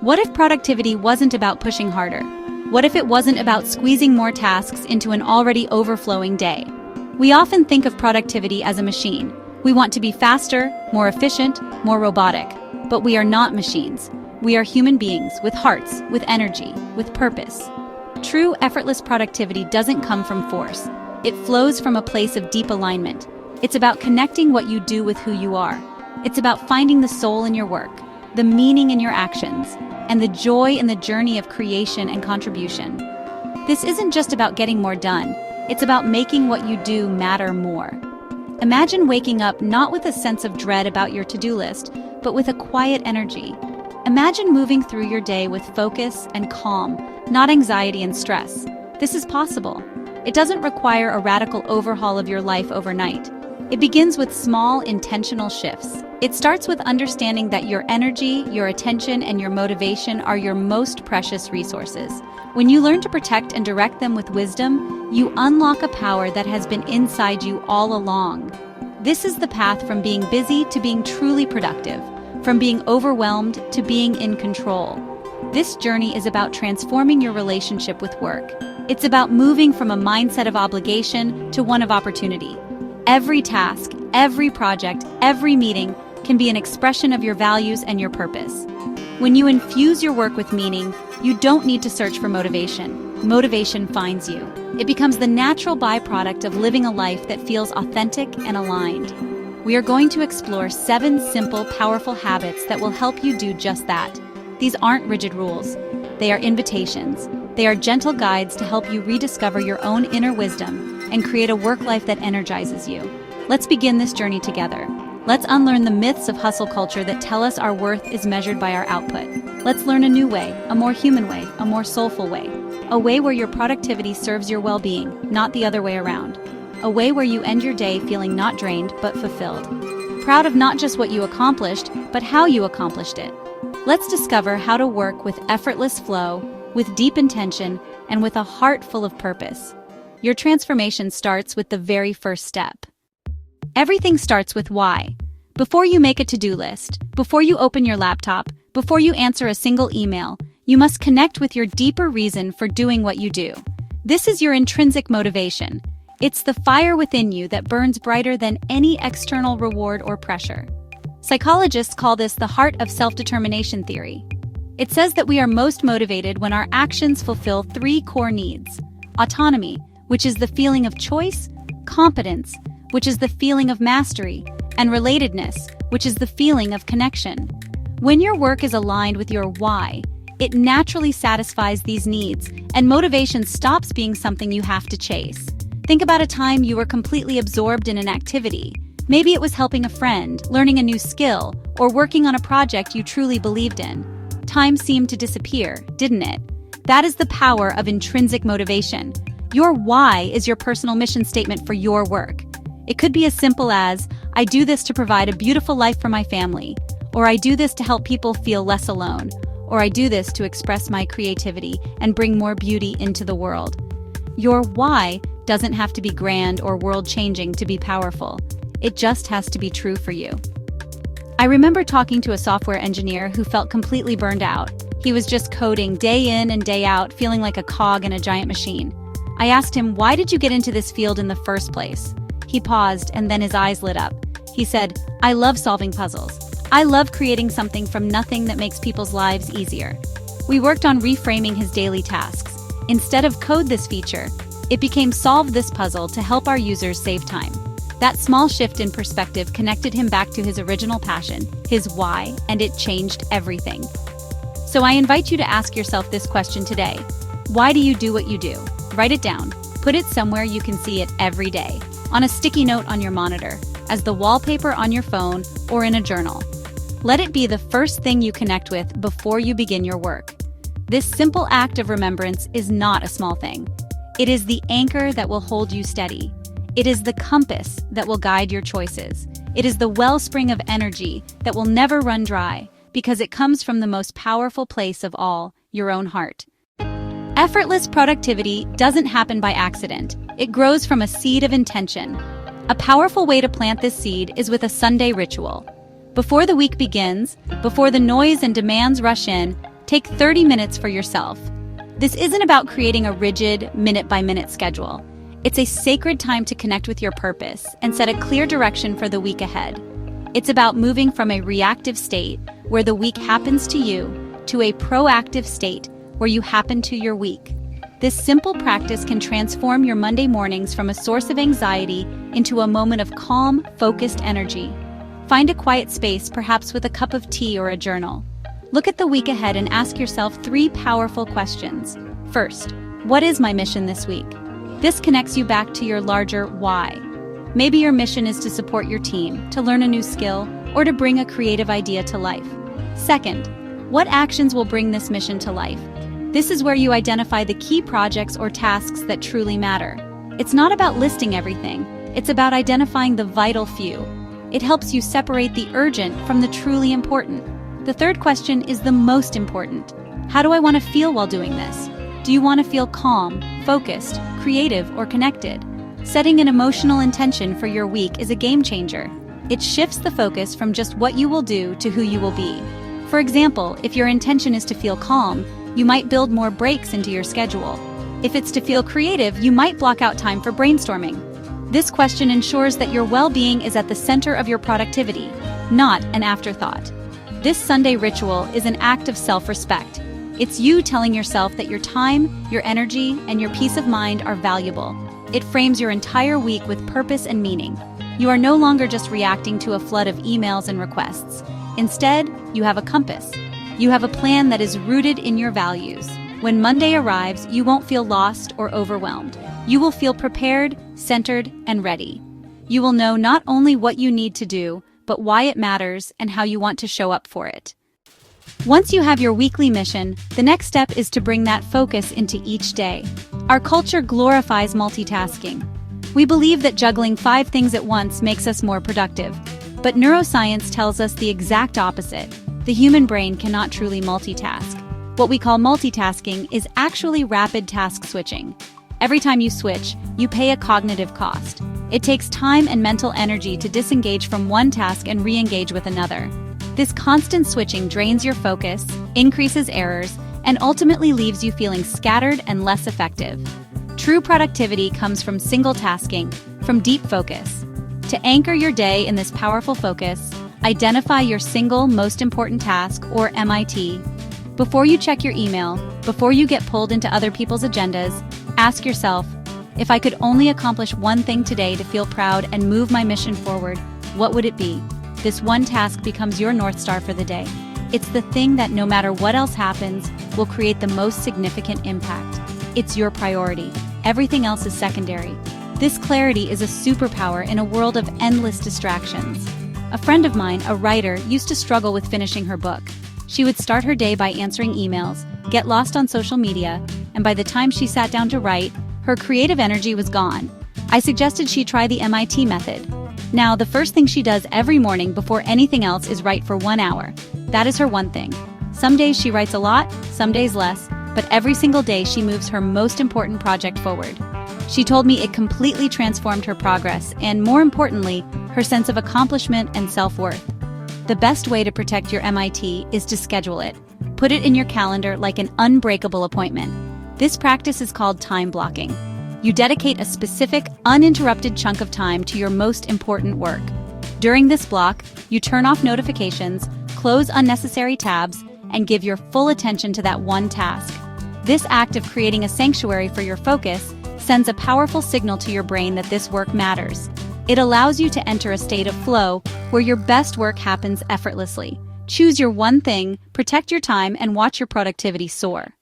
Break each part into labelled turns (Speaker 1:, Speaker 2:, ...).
Speaker 1: What if productivity wasn't about pushing harder? What if it wasn't about squeezing more tasks into an already overflowing day? We often think of productivity as a machine. We want to be faster, more efficient, more robotic. But we are not machines. We are human beings with hearts, with energy, with purpose. True effortless productivity doesn't come from force. It flows from a place of deep alignment. It's about connecting what you do with who you are. It's about finding the soul in your work, the meaning in your actions, and the joy in the journey of creation and contribution. This isn't just about getting more done. It's about making what you do matter more. Imagine waking up not with a sense of dread about your to-do list, but with a quiet energy. Imagine moving through your day with focus and calm, not anxiety and stress. This is possible. It doesn't require a radical overhaul of your life overnight. It begins with small, intentional shifts. It starts with understanding that your energy, your attention, and your motivation are your most precious resources. When you learn to protect and direct them with wisdom, you unlock a power that has been inside you all along. This is the path from being busy to being truly productive, from being overwhelmed to being in control. This journey is about transforming your relationship with work. It's about moving from a mindset of obligation to one of opportunity. Every task, every project, every meeting can be an expression of your values and your purpose. When you infuse your work with meaning, you don't need to search for motivation. Motivation finds you. It becomes the natural byproduct of living a life that feels authentic and aligned. We are going to explore 7 simple, powerful habits that will help you do just that. These aren't rigid rules. They are invitations. They are gentle guides to help you rediscover your own inner wisdom and create a work life that energizes you. Let's begin this journey together. Let's unlearn the myths of hustle culture that tell us our worth is measured by our output. Let's learn a new way, a more human way, a more soulful way. A way where your productivity serves your well-being, not the other way around. A way where you end your day feeling not drained, but fulfilled. Proud of not just what you accomplished, but how you accomplished it. Let's discover how to work with effortless flow, with deep intention, and with a heart full of purpose. Your transformation starts with the very first step. Everything starts with why. Before you make a to-do list, before you open your laptop, before you answer a single email, you must connect with your deeper reason for doing what you do. This is your intrinsic motivation. It's the fire within you that burns brighter than any external reward or pressure. Psychologists call this the heart of self-determination theory. It says that we are most motivated when our actions fulfill 3 core needs: autonomy, which is the feeling of choice; competence, which is the feeling of mastery; and relatedness, which is the feeling of connection. When your work is aligned with your why, it naturally satisfies these needs, and motivation stops being something you have to chase. Think about a time you were completely absorbed in an activity. Maybe it was helping a friend, learning a new skill, or working on a project you truly believed in. Time seemed to disappear, didn't it? That is the power of intrinsic motivation. Your why is your personal mission statement for your work. It could be as simple as, I do this to provide a beautiful life for my family, or I do this to help people feel less alone, or I do this to express my creativity and bring more beauty into the world. Your why doesn't have to be grand or world-changing to be powerful. It just has to be true for you. I remember talking to a software engineer who felt completely burned out. He was just coding day in and day out, feeling like a cog in a giant machine. I asked him, why did you get into this field in the first place? He paused, and then his eyes lit up. He said, I love solving puzzles. I love creating something from nothing that makes people's lives easier. We worked on reframing his daily tasks. Instead of code this feature, it became solve this puzzle to help our users save time. That small shift in perspective connected him back to his original passion, his why, and it changed everything. So I invite you to ask yourself this question today. Why do you do what you do? Write it down. Put it somewhere you can see it every day, on a sticky note on your monitor, as the wallpaper on your phone, or in a journal. Let it be the first thing you connect with before you begin your work. This simple act of remembrance is not a small thing. It is the anchor that will hold you steady. It is the compass that will guide your choices. It is the wellspring of energy that will never run dry, because it comes from the most powerful place of all, your own heart. Effortless productivity doesn't happen by accident. It grows from a seed of intention. A powerful way to plant this seed is with a Sunday ritual. Before the week begins, before the noise and demands rush in, Take 30 minutes for yourself. This isn't about creating a rigid, minute-by-minute schedule. It's a sacred time to connect with your purpose and set a clear direction for the week ahead. It's about moving from a reactive state, where the week happens to you, to a proactive state, where you happen to your week. This simple practice can transform your Monday mornings from a source of anxiety into a moment of calm, focused energy. Find a quiet space, perhaps with a cup of tea or a journal. Look at the week ahead and ask yourself 3 powerful questions. First, what is my mission this week? This connects you back to your larger why. Maybe your mission is to support your team, to learn a new skill, or to bring a creative idea to life. Second, what actions will bring this mission to life? This is where you identify the key projects or tasks that truly matter. It's not about listing everything, it's about identifying the vital few. It helps you separate the urgent from the truly important. The third question is the most important. How do I want to feel while doing this? Do you want to feel calm, focused, creative, or connected? Setting an emotional intention for your week is a game changer. It shifts the focus from just what you will do to who you will be. For example, if your intention is to feel calm, you might build more breaks into your schedule. If it's to feel creative, you might block out time for brainstorming. This question ensures that your well-being is at the center of your productivity, not an afterthought. This Sunday ritual is an act of self-respect. It's you telling yourself that your time, your energy, and your peace of mind are valuable. It frames your entire week with purpose and meaning. You are no longer just reacting to a flood of emails and requests. Instead, you have a compass. You have a plan that is rooted in your values. When Monday arrives, you won't feel lost or overwhelmed. You will feel prepared, centered, and ready. You will know not only what you need to do, but why it matters and how you want to show up for it. Once you have your weekly mission, the next step is to bring that focus into each day. Our culture glorifies multitasking. We believe that juggling 5 things at once makes us more productive. But neuroscience tells us the exact opposite. The human brain cannot truly multitask. What we call multitasking is actually rapid task switching. Every time you switch, you pay a cognitive cost. It takes time and mental energy to disengage from one task and re-engage with another. This constant switching drains your focus, increases errors, and ultimately leaves you feeling scattered and less effective. True productivity comes from single tasking, from deep focus. To anchor your day in this powerful focus, identify your single most important task, or MIT. Before you check your email, before you get pulled into other people's agendas, ask yourself, if I could only accomplish one thing today to feel proud and move my mission forward, what would it be? This one task becomes your North Star for the day. It's the thing that, no matter what else happens, will create the most significant impact. It's your priority. Everything else is secondary. This clarity is a superpower in a world of endless distractions. A friend of mine, a writer, used to struggle with finishing her book. She would start her day by answering emails, get lost on social media, and by the time she sat down to write, her creative energy was gone. I suggested she try the MIT method. Now, the first thing she does every morning before anything else is write for 1 hour. That is her one thing. Some days she writes a lot, some days less, but every single day she moves her most important project forward. She told me it completely transformed her progress and, more importantly, her sense of accomplishment and self-worth. The best way to protect your MIT is to schedule it. Put it in your calendar like an unbreakable appointment. This practice is called time blocking. You dedicate a specific, uninterrupted chunk of time to your most important work. During this block, you turn off notifications, close unnecessary tabs, and give your full attention to that one task. This act of creating a sanctuary for your focus sends a powerful signal to your brain that this work matters. It allows you to enter a state of flow where your best work happens effortlessly. Choose your one thing, protect your time, and watch your productivity soar.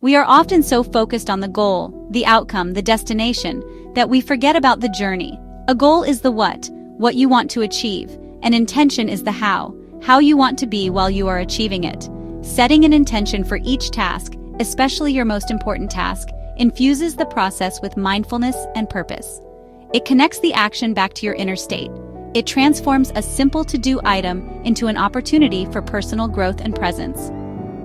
Speaker 1: We are often so focused on the goal, the outcome, the destination, that we forget about the journey. A goal is the what you want to achieve. An intention is the how you want to be while you are achieving it. Setting an intention for each task, especially your most important task, infuses the process with mindfulness and purpose. It connects the action back to your inner state. It transforms a simple to-do item into an opportunity for personal growth and presence.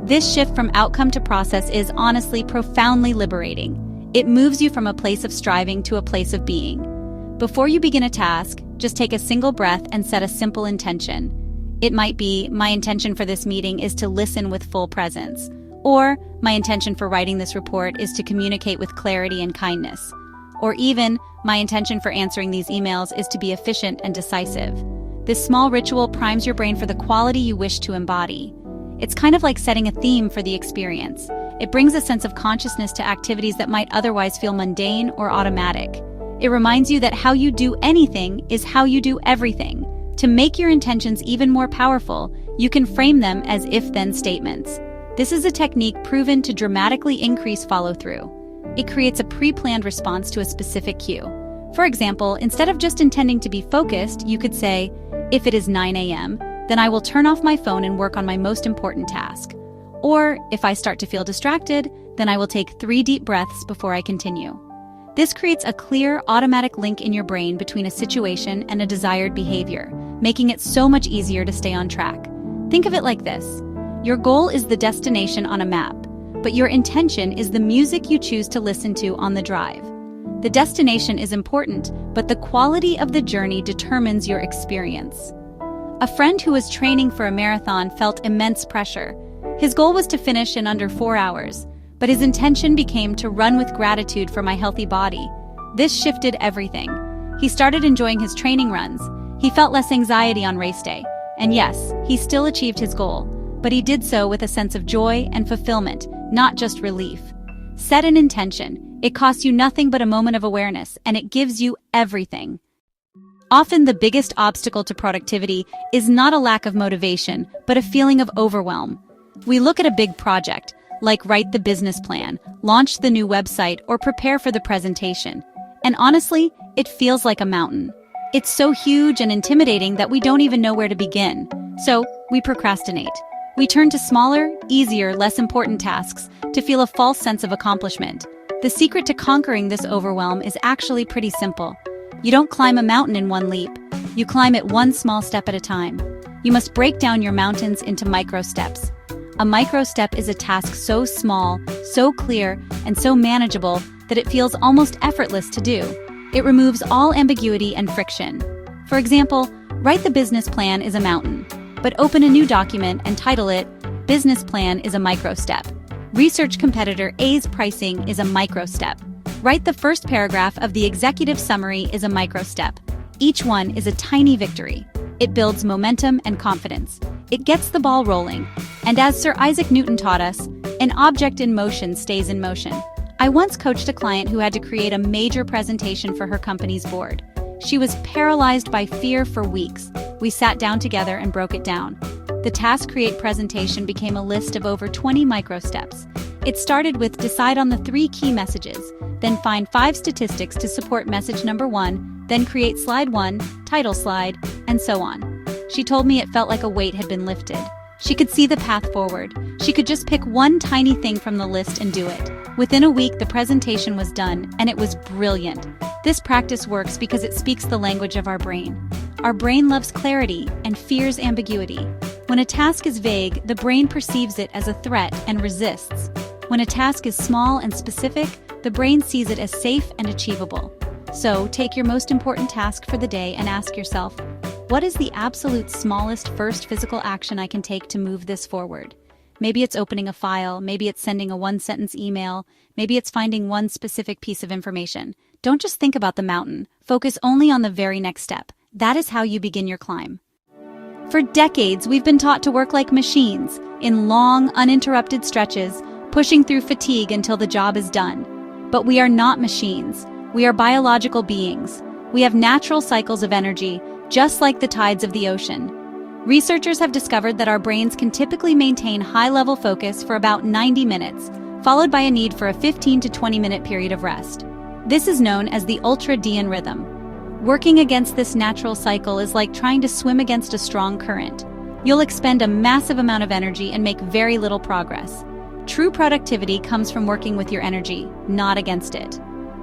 Speaker 1: This shift from outcome to process is honestly profoundly liberating. It moves you from a place of striving to a place of being. Before you begin a task, just take a single breath and set a simple intention. It might be, my intention for this meeting is to listen with full presence. Or, my intention for writing this report is to communicate with clarity and kindness. Or even, my intention for answering these emails is to be efficient and decisive. This small ritual primes your brain for the quality you wish to embody. It's kind of like setting a theme for the experience. It brings a sense of consciousness to activities that might otherwise feel mundane or automatic. It reminds you that how you do anything is how you do everything. To make your intentions even more powerful, you can frame them as if-then statements. This is a technique proven to dramatically increase follow-through. It creates a pre-planned response to a specific cue. For example, instead of just intending to be focused, you could say, if it is 9 a.m., then I will turn off my phone and work on my most important task. Or, if I start to feel distracted, then I will take 3 deep breaths before I continue. This creates a clear, automatic link in your brain between a situation and a desired behavior, making it so much easier to stay on track. Think of it like this. Your goal is the destination on a map, but your intention is the music you choose to listen to on the drive. The destination is important, but the quality of the journey determines your experience. A friend who was training for a marathon felt immense pressure. His goal was to finish in under 4 hours, but his intention became to run with gratitude for my healthy body. This shifted everything. He started enjoying his training runs. He felt less anxiety on race day. And yes, he still achieved his goal, but he did so with a sense of joy and fulfillment, not just relief. Set an intention. It costs you nothing but a moment of awareness, and it gives you everything. Often the biggest obstacle to productivity is not a lack of motivation, but a feeling of overwhelm. We look at a big project, like write the business plan, launch the new website, or prepare for the presentation. And honestly, it feels like a mountain. It's so huge and intimidating that we don't even know where to begin. So, we procrastinate. We turn to smaller, easier, less important tasks to feel a false sense of accomplishment. The secret to conquering this overwhelm is actually pretty simple. You don't climb a mountain in one leap. You climb it one small step at a time. You must break down your mountains into micro steps. A micro step is a task so small, so clear, and so manageable that it feels almost effortless to do. It removes all ambiguity and friction. For example, write the business plan is a mountain, but open a new document and title it, Business Plan is a Micro Step. Research competitor A's pricing is a micro step. Write the first paragraph of the executive summary is a micro step. Each one is a tiny victory. It builds momentum and confidence. It gets the ball rolling. And as Sir Isaac Newton taught us, an object in motion stays in motion. I once coached a client who had to create a major presentation for her company's board. She was paralyzed by fear for weeks. We sat down together and broke it down. The task create presentation became a list of over 20 micro steps. It started with decide on the 3 key messages, then find 5 statistics to support message number 1, then create slide 1, title slide, and so on. She told me it felt like a weight had been lifted. She could see the path forward. She could just pick one tiny thing from the list and do it. Within a week, the presentation was done, and it was brilliant. This practice works because it speaks the language of our brain. Our brain loves clarity and fears ambiguity. When a task is vague, the brain perceives it as a threat and resists. When a task is small and specific, the brain sees it as safe and achievable. So, take your most important task for the day and ask yourself, what is the absolute smallest first physical action I can take to move this forward? Maybe it's opening a file, maybe it's sending a 1-sentence email, maybe it's finding one specific piece of information. Don't just think about the mountain. Focus only on the very next step. That is how you begin your climb. For decades, we've been taught to work like machines, in long, uninterrupted stretches, pushing through fatigue until the job is done. But we are not machines. We are biological beings. We have natural cycles of energy, just like the tides of the ocean. Researchers have discovered that our brains can typically maintain high-level focus for about 90 minutes, followed by a need for a 15 to 20-minute period of rest. This is known as the ultradian rhythm. Working against this natural cycle is like trying to swim against a strong current. You'll expend a massive amount of energy and make very little progress. True productivity comes from working with your energy, not against it.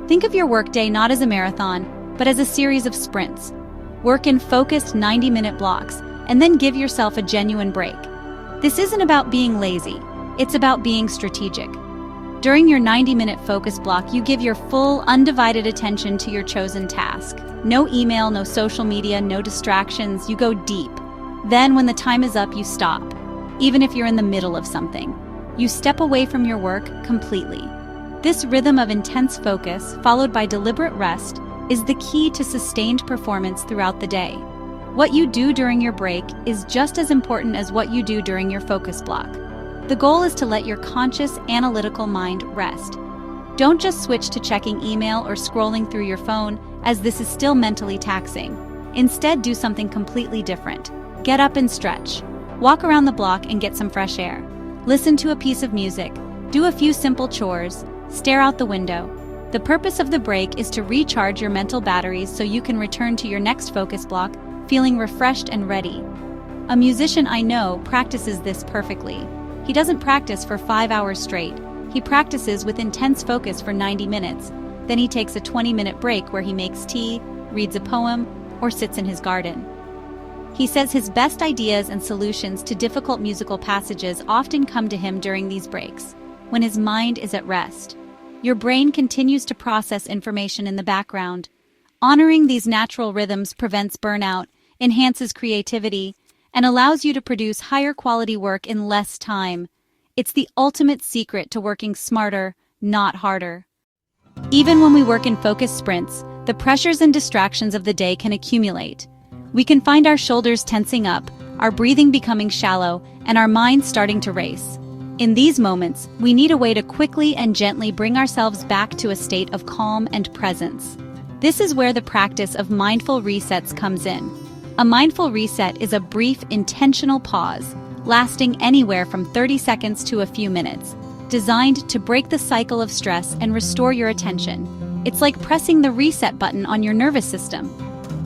Speaker 1: Think of your workday not as a marathon, but as a series of sprints. Work in focused 90-minute blocks, and then give yourself a genuine break. This isn't about being lazy, it's about being strategic. During your 90-minute focus block, you give your full, undivided attention to your chosen task. No email, no social media, no distractions, you go deep. Then, when the time is up, you stop, even if you're in the middle of something. You step away from your work completely. This rhythm of intense focus, followed by deliberate rest, is the key to sustained performance throughout the day. What you do during your break is just as important as what you do during your focus block. The goal is to let your conscious, analytical mind rest. Don't just switch to checking email or scrolling through your phone, as this is still mentally taxing. Instead, do something completely different. Get up and stretch. Walk around the block and get some fresh air. Listen to a piece of music. Do a few simple chores. Stare out the window. The purpose of the break is to recharge your mental batteries so you can return to your next focus block feeling refreshed and ready. A musician I know practices this perfectly. He doesn't practice for 5 hours straight. He practices with intense focus for 90 minutes. Then he takes a 20-minute break where he makes tea, reads a poem, or sits in his garden. He says his best ideas and solutions to difficult musical passages often come to him during these breaks, when his mind is at rest. Your brain continues to process information in the background. Honoring these natural rhythms prevents burnout, enhances creativity, and allows you to produce higher quality work in less time. It's the ultimate secret to working smarter, not harder. Even when we work in focused sprints, the pressures and distractions of the day can accumulate. We can find our shoulders tensing up, our breathing becoming shallow, and our minds starting to race. In these moments, we need a way to quickly and gently bring ourselves back to a state of calm and presence. This is where the practice of mindful resets comes in. A mindful reset is a brief, intentional pause, lasting anywhere from 30 seconds to a few minutes, designed to break the cycle of stress and restore your attention. It's like pressing the reset button on your nervous system.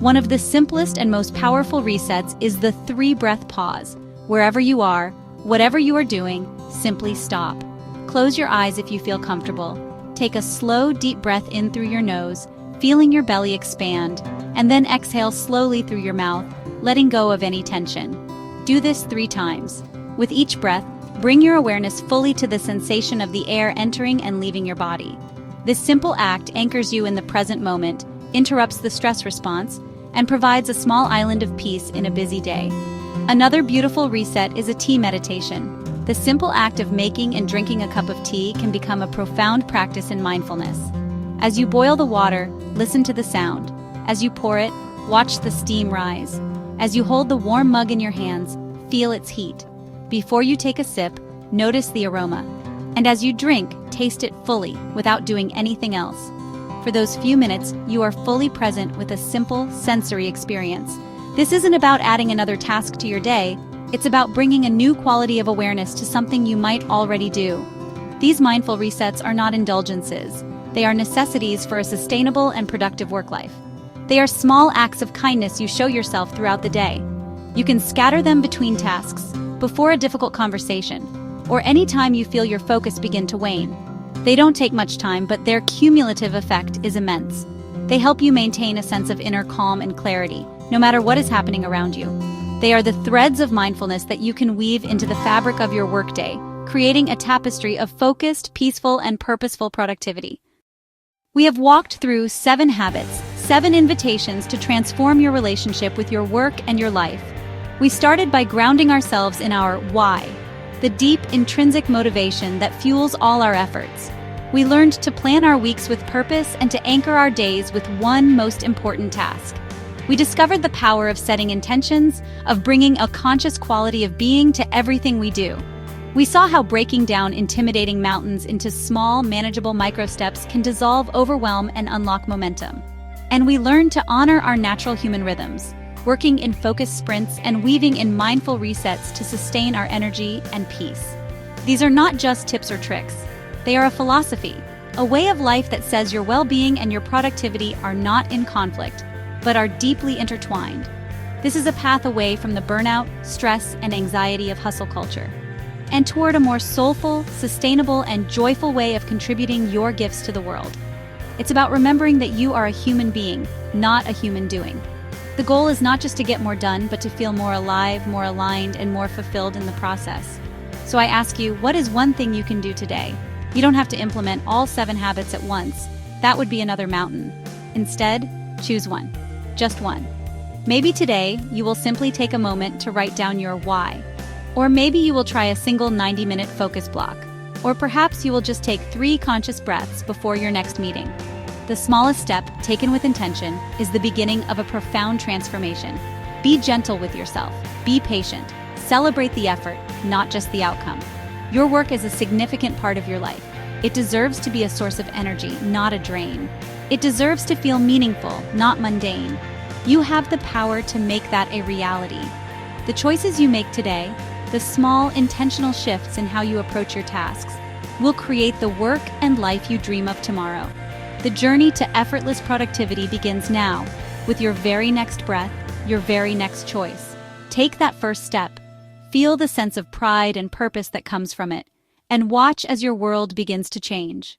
Speaker 1: One of the simplest and most powerful resets is the 3-breath pause. Wherever you are, whatever you are doing, simply stop. Close your eyes if you feel comfortable. Take a slow, deep breath in through your nose, feeling your belly expand, and then exhale slowly through your mouth, letting go of any tension. Do this 3 times. With each breath, bring your awareness fully to the sensation of the air entering and leaving your body. This simple act anchors you in the present moment, interrupts the stress response, and provides a small island of peace in a busy day. Another beautiful reset is a tea meditation. The simple act of making and drinking a cup of tea can become a profound practice in mindfulness. As you boil the water, listen to the sound. As you pour it, watch the steam rise. As you hold the warm mug in your hands, feel its heat. Before you take a sip, notice the aroma. And as you drink, taste it fully, without doing anything else. For those few minutes, you are fully present with a simple, sensory experience. This isn't about adding another task to your day, it's about bringing a new quality of awareness to something you might already do. These mindful resets are not indulgences. They are necessities for a sustainable and productive work life. They are small acts of kindness you show yourself throughout the day. You can scatter them between tasks, before a difficult conversation, or any time you feel your focus begin to wane. They don't take much time, but their cumulative effect is immense. They help you maintain a sense of inner calm and clarity, no matter what is happening around you. They are the threads of mindfulness that you can weave into the fabric of your workday, creating a tapestry of focused, peaceful, and purposeful productivity. We have walked through 7 habits, 7 invitations to transform your relationship with your work and your life. We started by grounding ourselves in our why, the deep, intrinsic motivation that fuels all our efforts. We learned to plan our weeks with purpose and to anchor our days with one most important task. We discovered the power of setting intentions, of bringing a conscious quality of being to everything we do. We saw how breaking down intimidating mountains into small, manageable microsteps can dissolve overwhelm and unlock momentum. And we learned to honor our natural human rhythms, working in focused sprints and weaving in mindful resets to sustain our energy and peace. These are not just tips or tricks. They are a philosophy, a way of life that says your well-being and your productivity are not in conflict, but are deeply intertwined. This is a path away from the burnout, stress, and anxiety of hustle culture, and toward a more soulful, sustainable, and joyful way of contributing your gifts to the world. It's about remembering that you are a human being, not a human doing. The goal is not just to get more done, but to feel more alive, more aligned, and more fulfilled in the process. So I ask you, what is one thing you can do today? You don't have to implement all 7 habits at once. That would be another mountain. Instead, choose one. Just one. Maybe today you will simply take a moment to write down your why. Or maybe you will try a single 90-minute focus block. Or perhaps you will just take 3 conscious breaths before your next meeting. The smallest step, taken with intention, is the beginning of a profound transformation. Be gentle with yourself. Be patient. Celebrate the effort, not just the outcome. Your work is a significant part of your life. It deserves to be a source of energy, not a drain. It deserves to feel meaningful, not mundane. You have the power to make that a reality. The choices you make today, the small, intentional shifts in how you approach your tasks, will create the work and life you dream of tomorrow. The journey to effortless productivity begins now, with your very next breath, your very next choice. Take that first step. Feel the sense of pride and purpose that comes from it, and watch as your world begins to change.